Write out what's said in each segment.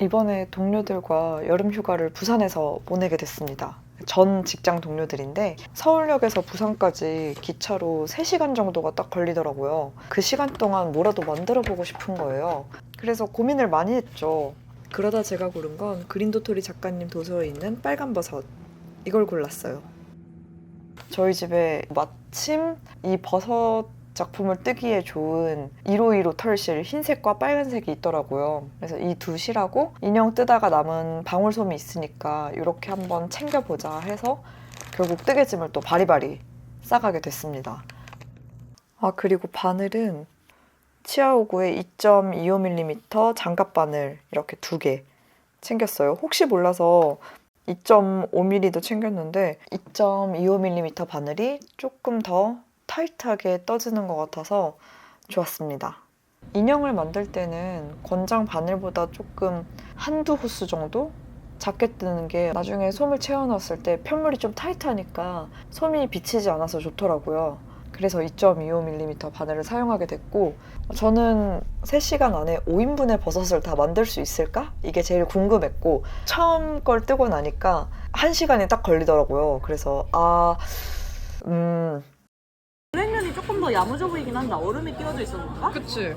이번에 동료들과 여름 휴가를 부산에서 보내게 됐습니다. 전 직장 동료들인데 서울역에서 부산까지 기차로 3시간 정도가 딱 걸리더라고요. 그 시간 동안 뭐라도 만들어 보고 싶은 거예요. 그래서 고민을 많이 했죠. 그러다 제가 고른 건 그린도토리 작가님 도서에 있는 빨간버섯, 이걸 골랐어요. 저희 집에 마침 이 버섯 작품을 뜨기에 좋은 1515 털실 흰색과 빨간색이 있더라고요. 그래서 이 두 실하고 인형 뜨다가 남은 방울솜이 있으니까 이렇게 한번 챙겨보자 해서 결국 뜨개짐을 또 바리바리 싸가게 됐습니다. 그리고 바늘은 치아오구의 2.25mm 장갑 바늘 이렇게 2개 챙겼어요. 혹시 몰라서 2.5mm도 챙겼는데 2.25mm 바늘이 조금 더 타이트하게 떠지는 것 같아서 좋았습니다. 인형을 만들 때는 권장 바늘보다 조금 한두 호수 정도 작게 뜨는 게 나중에 솜을 채워넣었을 때 편물이 좀 타이트하니까 솜이 비치지 않아서 좋더라고요. 그래서 2.25mm 바늘을 사용하게 됐고, 저는 3시간 안에 5인분의 버섯을 다 만들 수 있을까? 이게 제일 궁금했고, 처음 걸 뜨고 나니까 1시간이 딱 걸리더라고요. 그래서 물냉면이 조금 더 야무져 보이긴 한다. 얼음이 끼워져 있었는가? 그치.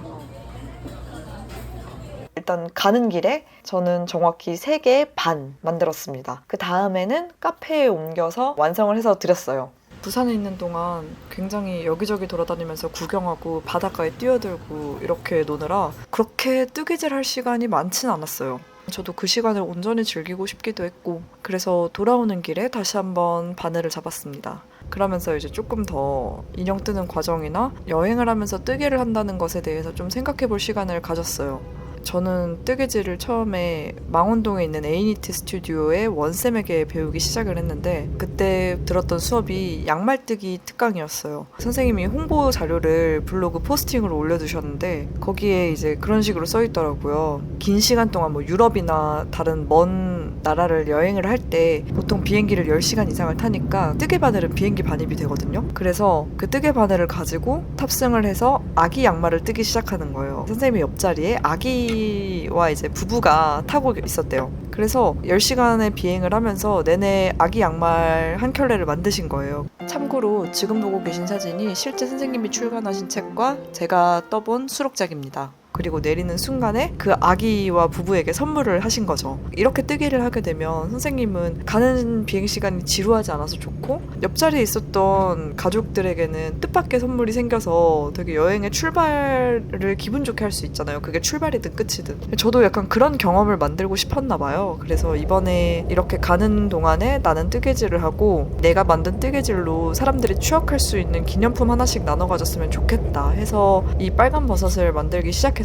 일단 가는 길에 저는 정확히 3개 반 만들었습니다. 그 다음에는 카페에 옮겨서 완성을 해서 드렸어요. 부산에 있는 동안 굉장히 여기저기 돌아다니면서 구경하고 바닷가에 뛰어들고 이렇게 노느라 그렇게 뜨개질 할 시간이 많진 않았어요. 저도 그 시간을 온전히 즐기고 싶기도 했고, 그래서 돌아오는 길에 다시 한번 바늘을 잡았습니다. 그러면서 이제 조금 더 인형 뜨는 과정이나 여행을 하면서 뜨개를 한다는 것에 대해서 좀 생각해 볼 시간을 가졌어요. 저는 뜨개질을 처음에 망원동에 있는 에이니티 스튜디오의 원쌤에게 배우기 시작을 했는데, 그때 들었던 수업이 양말뜨기 특강이었어요. 선생님이 홍보 자료를 블로그 포스팅으로 올려두셨는데 거기에 이제 그런 식으로 써있더라고요. 긴 시간 동안 뭐 유럽이나 다른 먼 나라를 여행을 할 때 보통 비행기를 10시간 이상을 타니까 뜨개 바늘은 비행기 반입이 되거든요. 그래서 그 뜨개 바늘을 가지고 탑승을 해서 아기 양말을 뜨기 시작하는 거예요. 선생님이 옆자리에 아기와 이제 부부가 타고 있었대요. 그래서 10시간의 비행을 하면서 내내 아기 양말 한 켤레를 만드신 거예요. 참고로 지금 보고 계신 사진이 실제 선생님이 출간하신 책과 제가 떠본 수록작입니다. 그리고 내리는 순간에 그 아기와 부부에게 선물을 하신 거죠. 이렇게 뜨기를 하게 되면 선생님은 가는 비행시간이 지루하지 않아서 좋고, 옆자리에 있었던 가족들에게는 뜻밖의 선물이 생겨서 되게 여행의 출발을 기분 좋게 할 수 있잖아요. 그게 출발이든 끝이든. 저도 약간 그런 경험을 만들고 싶었나 봐요. 그래서 이번에 이렇게 가는 동안에 나는 뜨개질을 하고 내가 만든 뜨개질로 사람들이 추억할 수 있는 기념품 하나씩 나눠 가졌으면 좋겠다 해서 이 빨간 버섯을 만들기 시작했어요.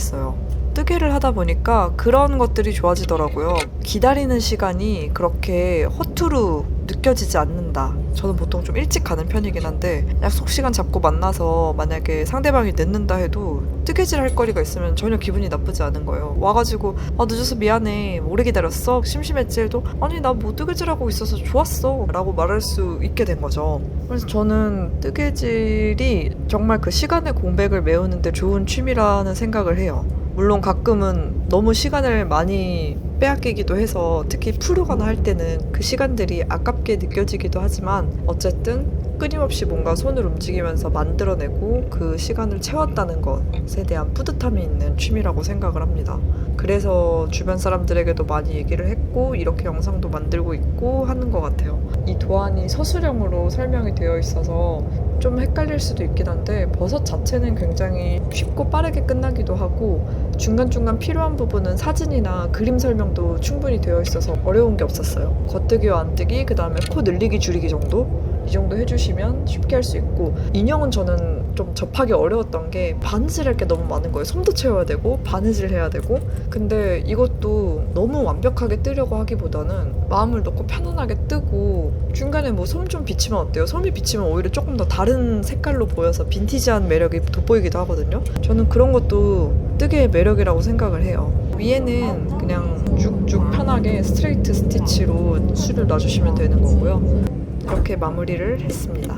뜨개를 하다 보니까 그런 것들이 좋아지더라고요. 기다리는 시간이 그렇게 허투루 느껴지지 않는다. 저는 보통 좀 일찍 가는 편이긴 한데 약속 시간 잡고 만나서 만약에 상대방이 늦는다 해도 뜨개질 할 거리가 있으면 전혀 기분이 나쁘지 않은 거예요. 와가지고 늦어서 미안해, 오래 기다렸어, 심심했지 해도 아니 나 뭐 뜨개질하고 있어서 좋았어 라고 말할 수 있게 된 거죠. 그래서 저는 뜨개질이 정말 그 시간의 공백을 메우는데 좋은 취미라는 생각을 해요. 물론 가끔은 너무 시간을 많이 빼앗기기도 해서 특히 풀르거나 할 때는 그 시간들이 아깝게 느껴지기도 하지만 어쨌든 끊임없이 뭔가 손을 움직이면서 만들어내고 그 시간을 채웠다는 것에 대한 뿌듯함이 있는 취미라고 생각을 합니다. 그래서 주변 사람들에게도 많이 얘기를 했고 이렇게 영상도 만들고 있고 하는 것 같아요. 이 도안이 서술형으로 설명이 되어 있어서 좀 헷갈릴 수도 있긴 한데 버섯 자체는 굉장히 쉽고 빠르게 끝나기도 하고 중간중간 필요한 부분은 사진이나 그림 설명도 충분히 되어 있어서 어려운 게 없었어요. 겉뜨기와 안뜨기, 그 다음에 코 늘리기 줄이기 정도? 이 정도 해주시면 쉽게 할 수 있고, 인형은 저는 좀 접하기 어려웠던 게 바느질할 게 너무 많은 거예요. 솜도 채워야 되고 바느질 해야 되고. 근데 이것도 너무 완벽하게 뜨려고 하기보다는 마음을 놓고 편안하게 뜨고 중간에 뭐 솜 좀 비치면 어때요? 솜이 비치면 오히려 조금 더 다른 색깔로 보여서 빈티지한 매력이 돋보이기도 하거든요. 저는 그런 것도 뜨개의 매력이라고 생각을 해요. 위에는 그냥 쭉쭉 편하게 스트레이트 스티치로 줄을 놔주시면 되는 거고요. 이렇게 마무리를 했습니다.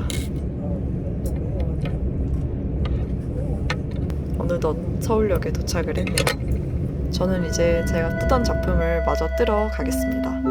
어느덧 서울역에 도착을 했네요. 저는 이제 제가 뜨던 작품을 마저 뜨러 가겠습니다.